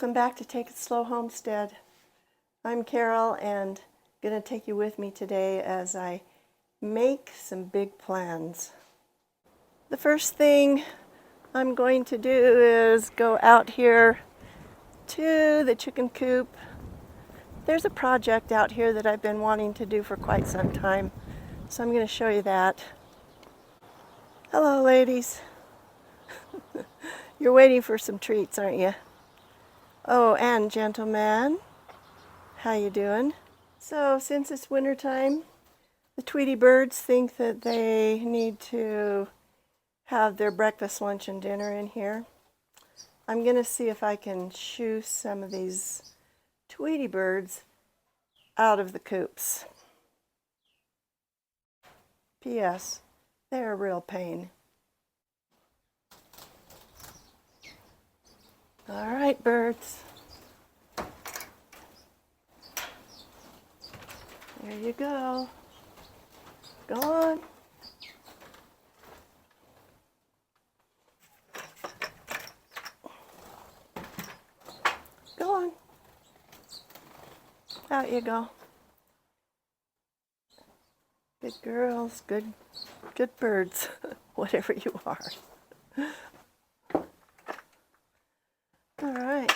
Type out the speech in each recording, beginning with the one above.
Welcome back to Take It Slow Homestead. I'm Carol and going to take you with me today as I make some big plans. The first thing I'm going to do is go out here to the chicken coop. There's a project out here that I've been wanting to do for quite some time, so I'm going to show you that. Hello, ladies. You're waiting for some treats, aren't you? Oh, and gentlemen, how you doing? So since it's wintertime, the Tweety birds think that they need to have their breakfast, lunch, and dinner in here. I'm going to see if I can shoo some of these Tweety birds out of the coops. P.S. They're a real pain. All right, birds. There you go. Go on. Go on. Out you go. Good girls, good birds, whatever you are. All right.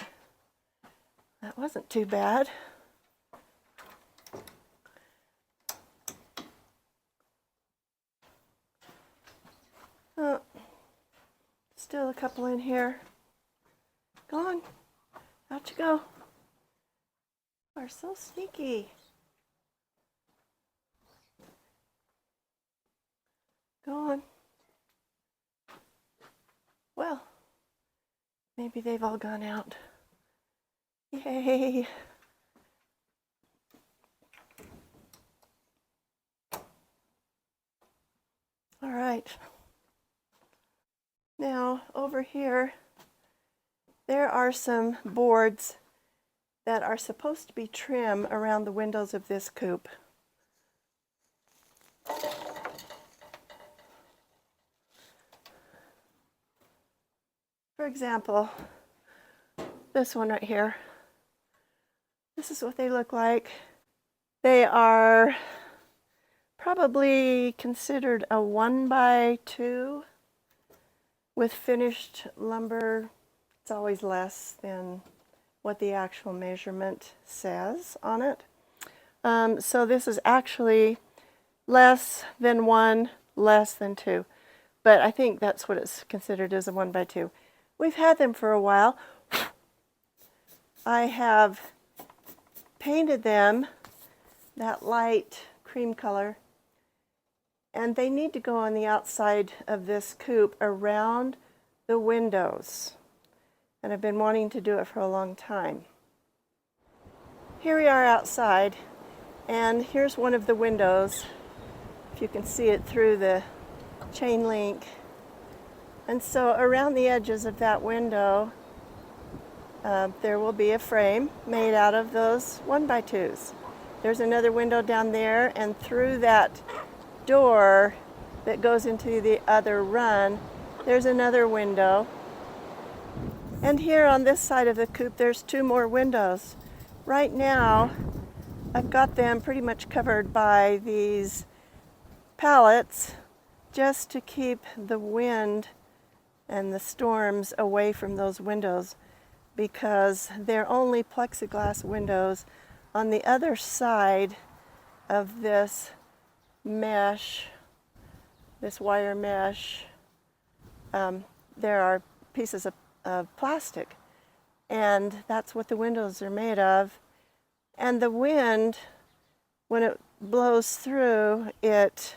That wasn't too bad. Oh, still a couple in here. Go on. Out you go. You are so sneaky. Go on. Well, maybe they've all gone out. Yay. All right. Now, over here, there are some boards that are supposed to be trim around the windows of this coop. For example, this one right here. This is what they look like. They are probably considered a 1x2 with finished lumber. It's always less than what the actual measurement says on it. So this is actually less than 1, less than 2. But I think that's what it's considered as a 1x2. We've had them for a while. I have painted them that light cream color, and they need to go on the outside of this coop around the windows. And I've been wanting to do it for a long time. Here we are outside, and here's one of the windows. If you can see it through the chain link. And so around the edges of that window, there will be a frame made out of those 1x2s. There's another window down there, and through that door that goes into the other run, there's another window. And here on this side of the coop, there's 2 more windows. Right now, I've got them pretty much covered by these pallets just to keep the wind and the storms away from those windows, because they're only plexiglass windows. On the other side of this mesh, this wire mesh, there are pieces of plastic, and that's what the windows are made of. And the wind, when it blows through, it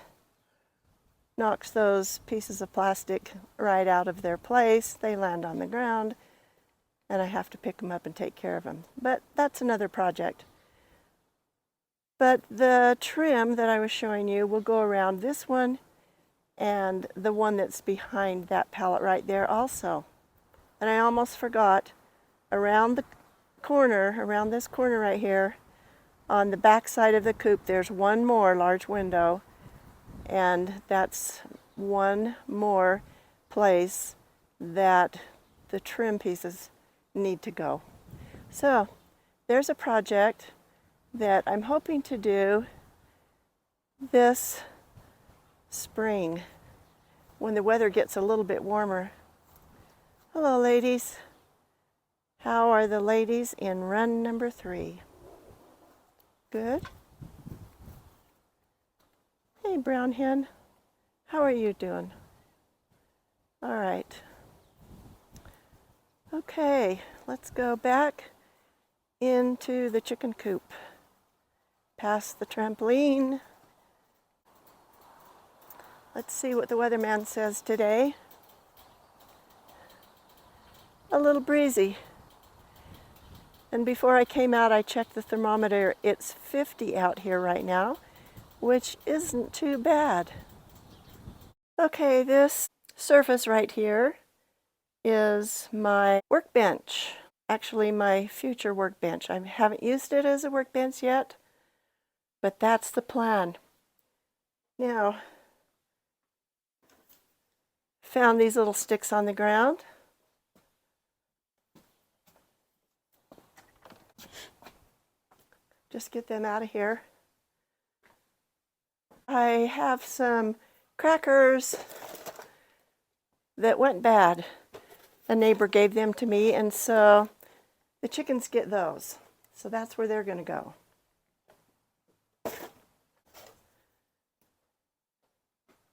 knocks those pieces of plastic right out of their place. They land on the ground, and I have to pick them up and take care of them. But that's another project. But the trim that I was showing you will go around this one and the one that's behind that pallet right there also. And I almost forgot, around the corner, around this corner right here, on the back side of the coop, there's one more large window, and that's one more place that the trim pieces need to go. So there's a project that I'm hoping to do this spring when the weather gets a little bit warmer. Hello, ladies. How are the ladies in run number 3? Good? Hey, brown hen. How are you doing? All right. Okay, let's go back into the chicken coop. Past the trampoline. Let's see what the weatherman says today. A little breezy. And before I came out, I checked the thermometer. It's 50 out here right now, which isn't too bad. Okay, this surface right here is my workbench. Actually, my future workbench. I haven't used it as a workbench yet, but that's the plan. Now, found these little sticks on the ground. Just get them out of here. I have some crackers that went bad. A neighbor gave them to me, and so the chickens get those. So that's where they're going to go.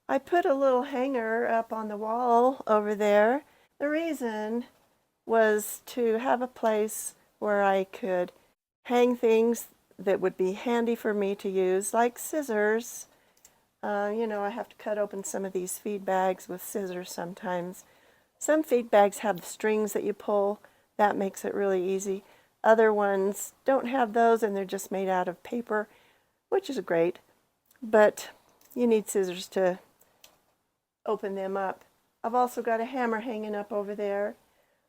I put a little hanger up on the wall over there. The reason was to have a place where I could hang things that would be handy for me to use, like scissors. You know, I have to cut open some of these feed bags with scissors sometimes. Some feed bags have strings that you pull. That makes it really easy. Other ones don't have those, and they're just made out of paper, which is great. But you need scissors to open them up. I've also got a hammer hanging up over there.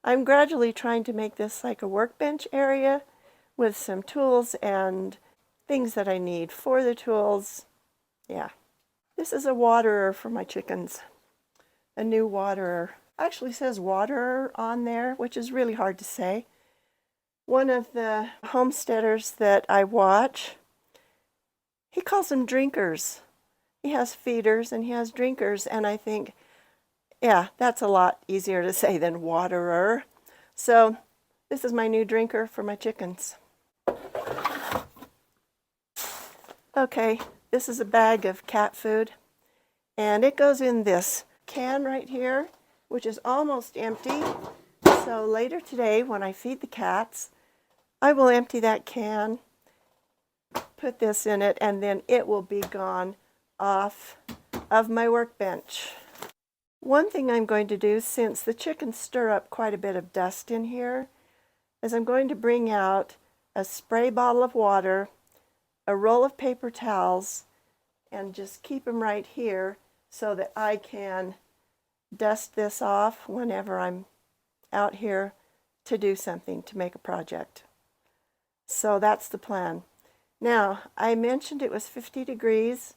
I'm gradually trying to make this like a workbench area with some tools and things that I need for the tools. Yeah. This is a waterer for my chickens. A new waterer. Actually says waterer on there, which is really hard to say. One of the homesteaders that I watch, he calls them drinkers. He has feeders and he has drinkers, and I think, yeah, that's a lot easier to say than waterer. So this is my new drinker for my chickens. Okay, this is a bag of cat food, and it goes in this can right here, which is almost empty. So later today, when I feed the cats, I will empty that can, put this in it, and then it will be gone off of my workbench. One thing I'm going to do, since the chickens stir up quite a bit of dust in here, is I'm going to bring out a spray bottle of water, a roll of paper towels, and just keep them right here so that I can dust this off whenever I'm out here to do something, to make a project. So that's the plan. Now, I mentioned it was 50 degrees.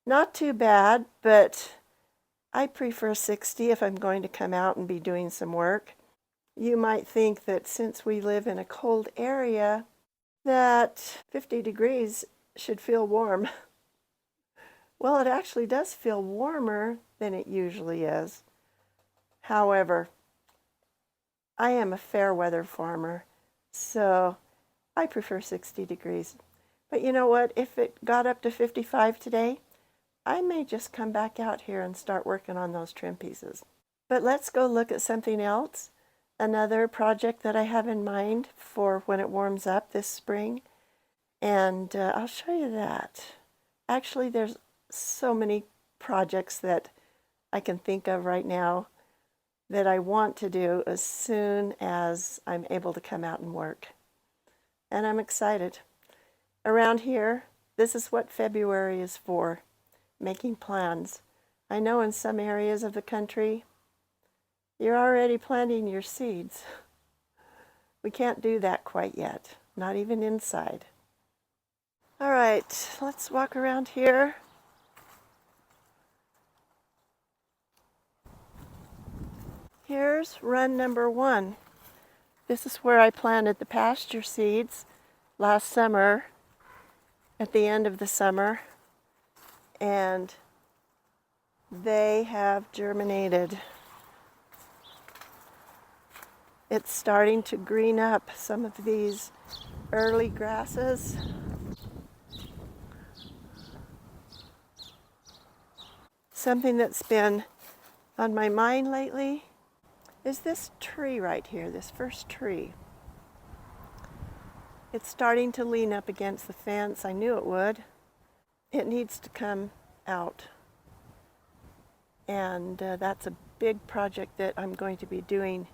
Not too bad, but I prefer 60 if I'm going to come out and be doing some work. You might think that since we live in a cold area, that 50 degrees should feel warm. Well, it actually does feel warmer than it usually is. However, I am a fair weather farmer, so I prefer 60 degrees. But you know what? If it got up to 55 today, I may just come back out here and start working on those trim pieces. But let's go look at something else. Another project that I have in mind for when it warms up this spring. And I'll show you that. Actually, there's so many projects that I can think of right now that I want to do as soon as I'm able to come out and work. And I'm excited. Around here, this is what February is for, making plans. I know in some areas of the country, you're already planting your seeds. We can't do that quite yet, not even inside. All right, let's walk around here. Here's run number 1. This is where I planted the pasture seeds last summer, at the end of the summer, and they have germinated. It's starting to green up some of these early grasses. Something that's been on my mind lately is this tree right here, this first tree. It's starting to lean up against the fence. I knew it would. It needs to come out. And that's a big project that I'm going to be doing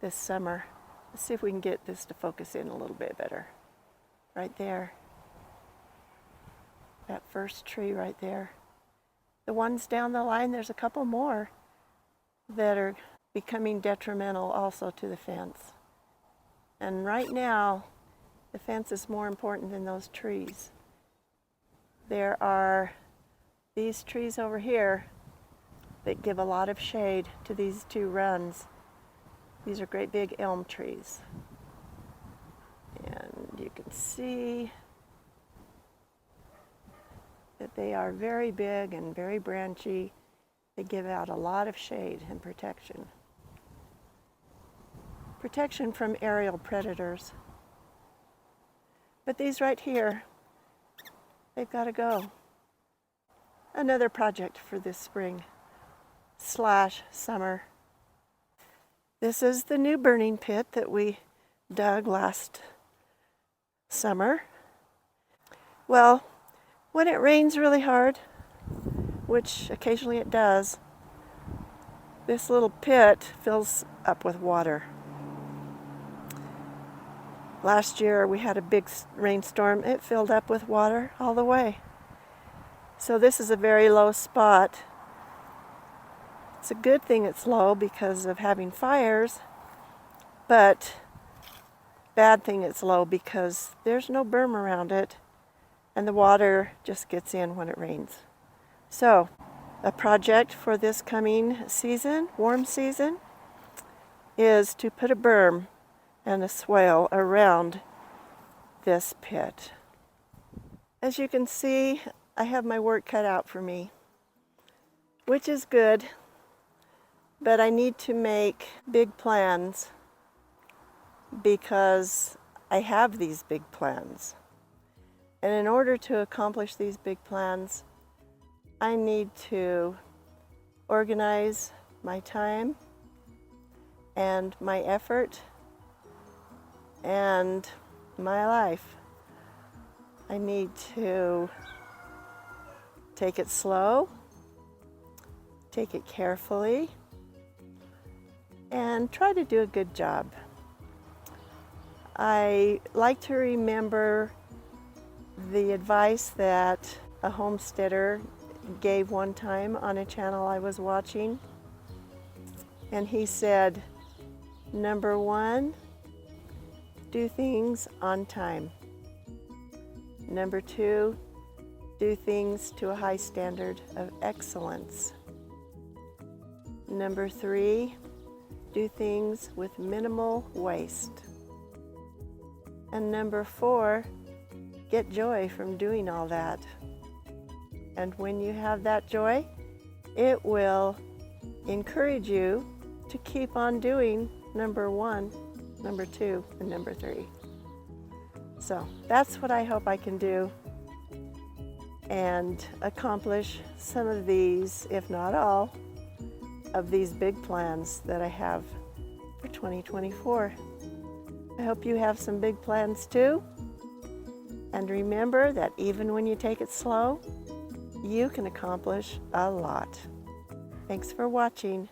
this summer. Let's see if we can get this to focus in a little bit better. Right there. That first tree right there. The ones down the line, there's a couple more that are becoming detrimental also to the fence. And right now, the fence is more important than those trees. There are these trees over here that give a lot of shade to these two runs. These are great big elm trees. And you can see that they are very big and very branchy. They give out a lot of shade and protection. Protection from aerial predators. But these right here, they've got to go. Another project for this spring / summer. This is the new burning pit that we dug last summer. Well, when it rains really hard, which occasionally it does, this little pit fills up with water. Last year we had a big rainstorm. It filled up with water all the way. So this is a very low spot. It's a good thing it's low because of having fires, but bad thing it's low because there's no berm around it and the water just gets in when it rains. So a project for this coming season, warm season, is to put a berm and a swale around this pit. As you can see, I have my work cut out for me, which is good, but I need to make big plans because I have these big plans. And in order to accomplish these big plans, I need to organize my time and my effort and my life. I need to take it slow, take it carefully, and try to do a good job. I like to remember the advice that a homesteader gave one time on a channel I was watching. And he said, number one, do things on time. Number two, do things to a high standard of excellence. Number three, do things with minimal waste. And number four, get joy from doing all that. And when you have that joy, it will encourage you to keep on doing number one, number two, and number three. So that's what I hope I can do and accomplish some of these, if not all, of these big plans that I have for 2024. I hope you have some big plans too. And remember that even when you take it slow, you can accomplish a lot. Thanks for watching.